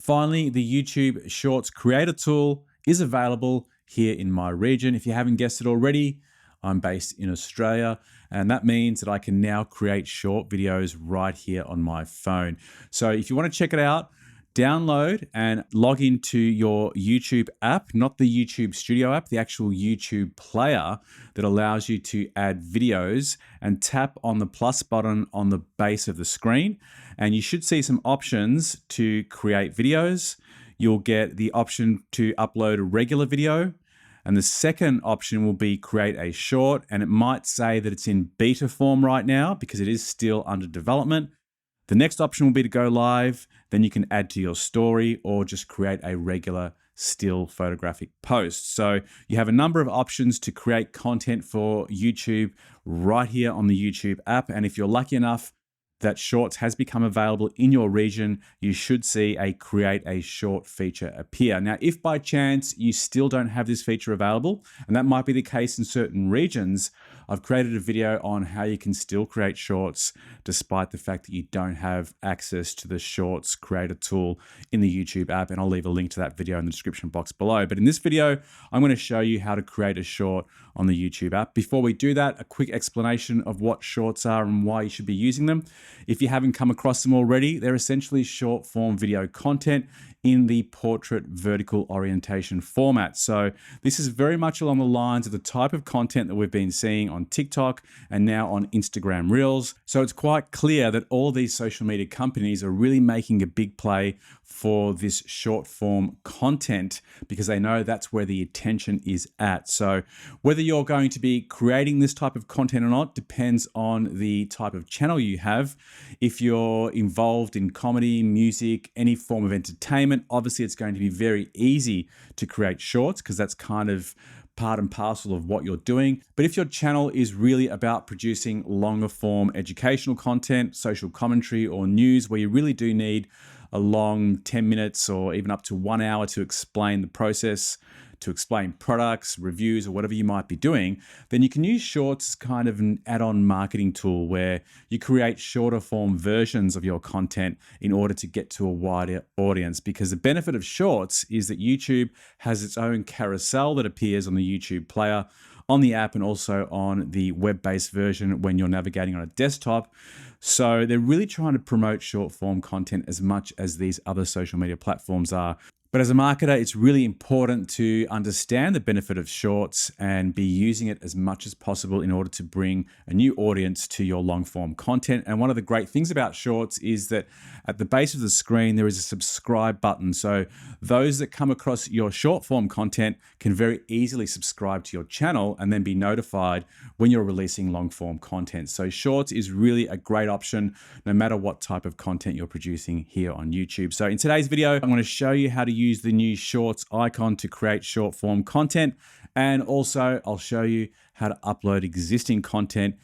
Finally, the YouTube Shorts Creator tool is available here in my region. If you haven't guessed it already, I'm based in Australia, and that means that I can now create short videos right here on my phone. So if you want to check it out, download and log into your YouTube app, not the YouTube Studio app, the actual YouTube player that allows you to add videos, and tap on the plus button on the base of the screen. And you should see some options to create videos. You'll get the option to upload a regular video. And the second option will be create a short, and it might say that it's in beta form right now because it is still under development. The next option will be to go live. Then you can add to your story or just create a regular still photographic post. So you have a number of options to create content for YouTube right here on the YouTube app. And if you're lucky enough that Shorts has become available in your region, you should see a create a short feature appear. Now, if by chance you still don't have this feature available, and that might be the case in certain regions, I've created a video on how you can still create shorts despite the fact that you don't have access to the Shorts Creator tool in the YouTube app, and I'll leave a link to that video in the description box below. But in this video, I'm going to show you how to create a short on the YouTube app. Before we do that, a quick explanation of what shorts are and why you should be using them. If you haven't come across them already, they're essentially short form video content in the portrait vertical orientation format. So this is very much along the lines of the type of content that we've been seeing on TikTok and now on Instagram Reels. So it's quite clear that all these social media companies are really making a big play for this short form content because they know that's where the attention is at. So whether you're going to be creating this type of content or not depends on the type of channel you have. If you're involved in comedy, music, any form of entertainment, obviously it's going to be very easy to create shorts because that's kind of part and parcel of what you're doing. But if your channel is really about producing longer form educational content, social commentary, or news where you really do need a long 10 minutes or even up to 1 hour to explain the process, to explain products, reviews, or whatever you might be doing, then you can use Shorts as kind of an add-on marketing tool where you create shorter form versions of your content in order to get to a wider audience. Because the benefit of Shorts is that YouTube has its own carousel that appears on the YouTube player, on the app, and also on the web-based version when you're navigating on a desktop. So they're really trying to promote short form content as much as these other social media platforms are. But as a marketer, it's really important to understand the benefit of shorts and be using it as much as possible in order to bring a new audience to your long form content. And one of the great things about shorts is that at the base of the screen, there is a subscribe button. So those that come across your short form content can very easily subscribe to your channel and then be notified when you're releasing long form content. So shorts is really a great option no matter what type of content you're producing here on YouTube. So in today's video, I'm going to show you how to use the new shorts icon to create short form content. And also I'll show you how to upload existing content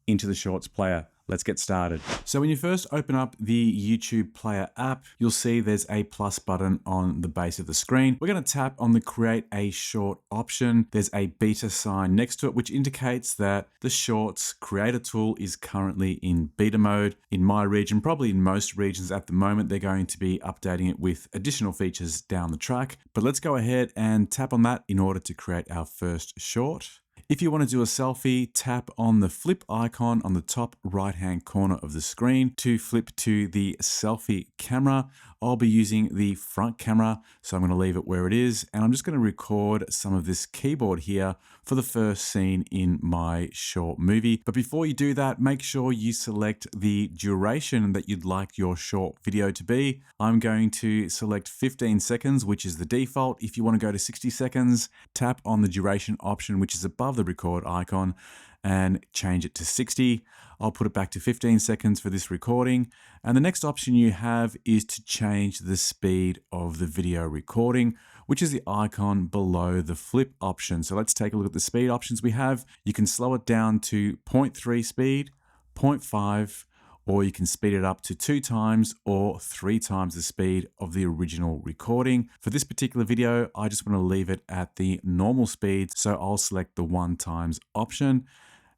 into the shorts player. Let's get started. So when you first open up the YouTube Player app, you'll see there's a plus button on the base of the screen. We're going to tap on the create a short option. There's a beta sign next to it, which indicates that the Shorts Creator tool is currently in beta mode. In my region, probably in most regions at the moment, they're going to be updating it with additional features down the track. But let's go ahead and tap on that in order to create our first short. If you want to do a selfie, tap on the flip icon on the top right-hand corner of the screen to flip to the selfie camera. I'll be using the front camera, so I'm going to leave it where it is. And I'm just going to record some of this keyboard here for the first scene in my short movie. But before you do that, make sure you select the duration that you'd like your short video to be. I'm going to select 15 seconds, which is the default. If you want to go to 60 seconds, tap on the duration option, which is above the record icon, and change it to 60. I'll put it back to 15 seconds for this recording. And the next option you have is to change the speed of the video recording, which is the icon below the flip option. So let's take a look at the speed options we have. You can slow it down to 0.3 speed, 0.5, or you can speed it up to 2 times or 3 times the speed of the original recording. For this particular video, I just want to leave it at the normal speed, so I'll select the 1 times option.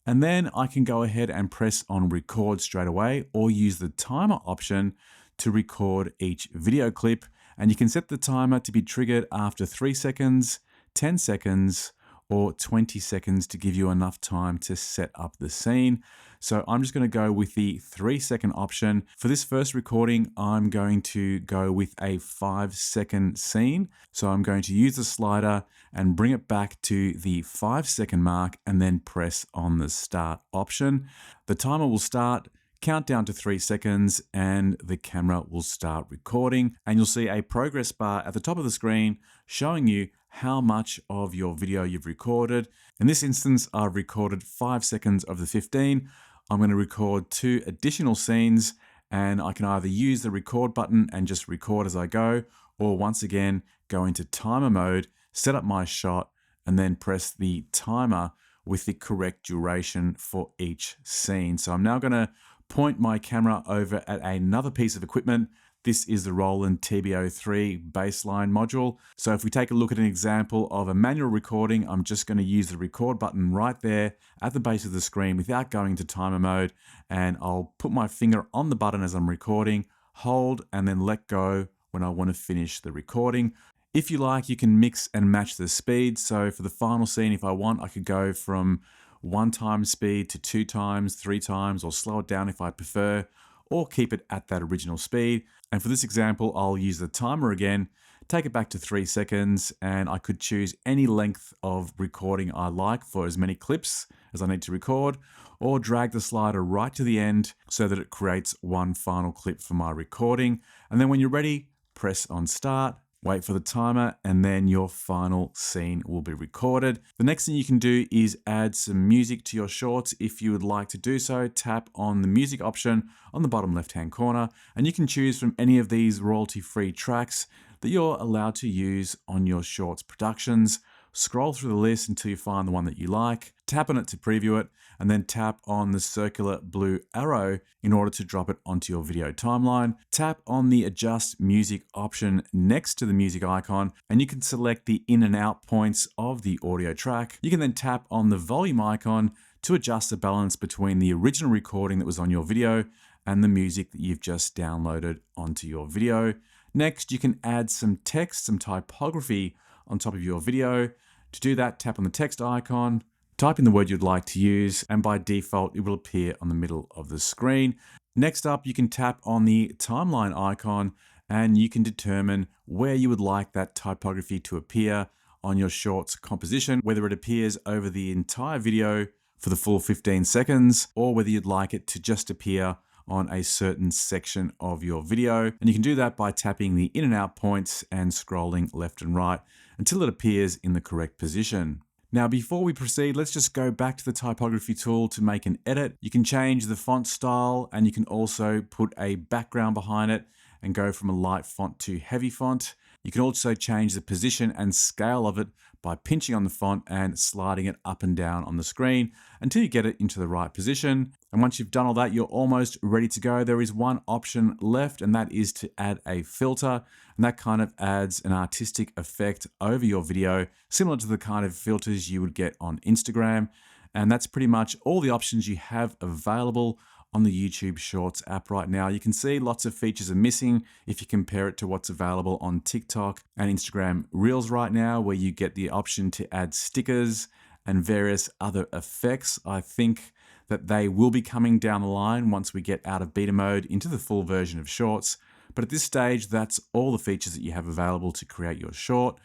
And then I can go ahead and press on record straight away or use the timer option to record each video clip. And you can set the timer to be triggered after 3 seconds, 10 seconds, or 20 seconds to give you enough time to set up the scene. So I'm just going to go with the 3-second option. For this first recording, I'm going to go with a 5-second scene. So I'm going to use the slider and bring it back to the 5-second mark and then press on the start option. The timer will start, count down to 3 seconds, and the camera will start recording. And you'll see a progress bar at the top of the screen showing you how much of your video you've recorded. In this instance, I've recorded 5 seconds of the 15. I'm going to record 2 additional scenes, and I can either use the record button and just record as I go, or once again, go into timer mode, set up my shot, and then press the timer with the correct duration for each scene. So I'm now going to point my camera over at another piece of equipment. This is the Roland TB-03 baseline module. So if we take a look at an example of a manual recording, I'm just going to use the record button right there at the base of the screen without going to timer mode. And I'll put my finger on the button as I'm recording, hold, and then let go when I want to finish the recording. If you like, you can mix and match the speed. So for the final scene, if I want, I could go from 1 time speed to 2 times, 3 times, or slow it down if I prefer, or keep it at that original speed. And for this example, I'll use the timer again, take it back to 3 seconds, and I could choose any length of recording I like for as many clips as I need to record, or drag the slider right to the end so that it creates one final clip for my recording. And then when you're ready, press on start, wait for the timer, and then your final scene will be recorded. The next thing you can do is add some music to your shorts. If you would like to do so, tap on the music option on the bottom left-hand corner, and you can choose from any of these royalty-free tracks that you're allowed to use on your shorts productions. Scroll through the list until you find the one that you like, tap on it to preview it, and then tap on the circular blue arrow in order to drop it onto your video timeline. Tap on the adjust music option next to the music icon, and you can select the in and out points of the audio track. You can then tap on the volume icon to adjust the balance between the original recording that was on your video and the music that you've just downloaded onto your video. Next, you can add some text, some typography on top of your video. To do that, tap on the text icon, type in the word you'd like to use, and by default, it will appear on the middle of the screen. Next up, you can tap on the timeline icon, and you can determine where you would like that typography to appear on your shorts composition, whether it appears over the entire video for the full 15 seconds, or whether you'd like it to just appear on a certain section of your video. And you can do that by tapping the in and out points and scrolling left and right until it appears in the correct position. Now, before we proceed, let's just go back to the typography tool to make an edit. You can change the font style, and you can also put a background behind it and go from a light font to heavy font. You can also change the position and scale of it by pinching on the font and sliding it up and down on the screen until you get it into the right position. And once you've done all that, you're almost ready to go. There is one option left, and that is to add a filter. And that kind of adds an artistic effect over your video, similar to the kind of filters you would get on Instagram. And that's pretty much all the options you have available on the YouTube Shorts app right now. You can see lots of features are missing if you compare it to what's available on TikTok and Instagram Reels right now, where you get the option to add stickers and various other effects. I think that they will be coming down the line once we get out of beta mode into the full version of Shorts. But at this stage, that's all the features that you have available to create your short.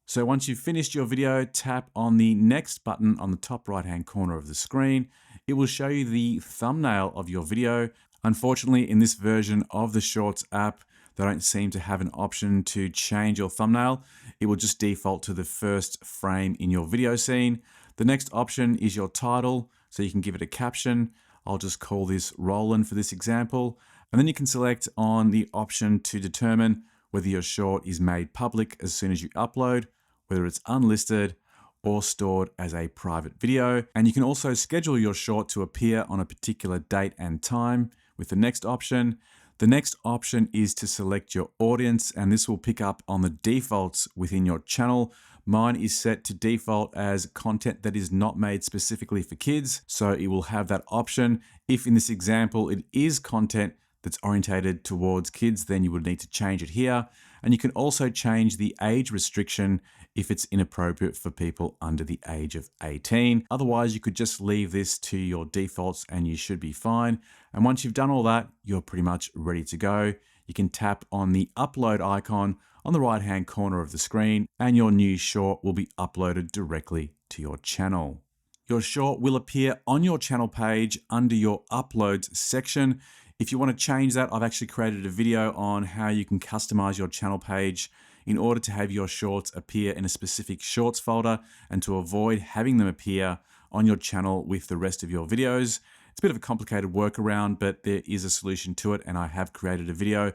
So once you've finished your video, tap on the next button on the top right-hand corner of the screen. It will show you the thumbnail of your video. Unfortunately, in this version of the Shorts app, they don't seem to have an option to change your thumbnail. It will just default to the first frame in your video scene. The next option is your title, so you can give it a caption. I'll just call this Roland for this example. And then you can select on the option to determine whether your short is made public as soon as you upload, whether it's unlisted, or stored as a private video. And you can also schedule your short to appear on a particular date and time with the next option. The next option is to select your audience, and this will pick up on the defaults within your channel. Mine is set to default as content that is not made specifically for kids, so it will have that option. If in this example it is content that's orientated towards kids, then you would need to change it here. And you can also change the age restriction if it's inappropriate for people under the age of 18. Otherwise, you could just leave this to your defaults and you should be fine. And once you've done all that, you're pretty much ready to go. You can tap on the upload icon on the right-hand corner of the screen and your new short will be uploaded directly to your channel. Your short will appear on your channel page under your uploads section. If you want to change that, I've actually created a video on how you can customize your channel page in order to have your shorts appear in a specific shorts folder and to avoid having them appear on your channel with the rest of your videos. It's a bit of a complicated workaround, but there is a solution to it and I have created a video.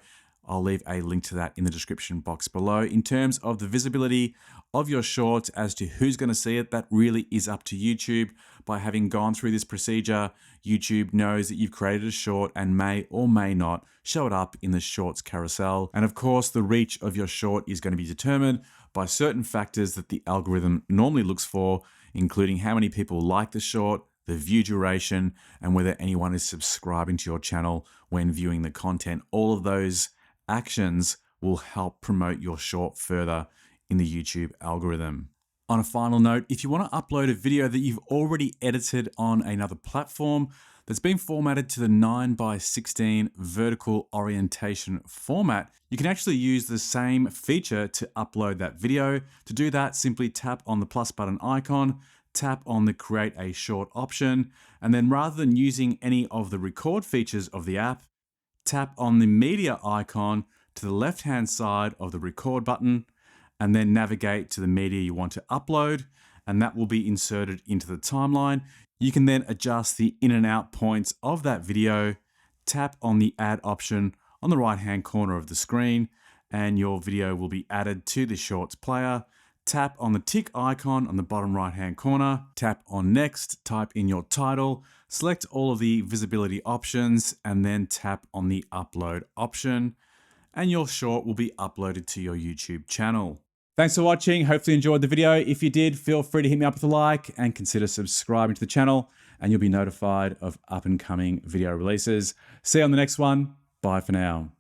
I'll leave a link to that in the description box below. In terms of the visibility of your shorts as to who's going to see it, that really is up to YouTube. By having gone through this procedure, YouTube knows that you've created a short and may or may not show it up in the shorts carousel. And of course, the reach of your short is going to be determined by certain factors that the algorithm normally looks for, including how many people like the short, the view duration, and whether anyone is subscribing to your channel when viewing the content. All of those actions will help promote your short further in the YouTube algorithm. On a final note, if you want to upload a video that you've already edited on another platform that's been formatted to the 9:16 vertical orientation format, you can actually use the same feature to upload that video. To do that, simply tap on the plus button icon, tap on the create a short option, and then rather than using any of the record features of the app, tap on the media icon to the left-hand side of the record button, and then navigate to the media you want to upload, and that will be inserted into the timeline. You can then adjust the in and out points of that video, tap on the add option on the right-hand corner of the screen, and your video will be added to the shorts player. Tap on the tick icon on the bottom right-hand corner, tap on next, type in your title, select all of the visibility options, and then tap on the upload option, and your short will be uploaded to your YouTube channel. Thanks for watching. Hopefully you enjoyed the video. If you did, feel free to hit me up with a like and consider subscribing to the channel, and you'll be notified of up and coming video releases. See you on the next one. Bye for now.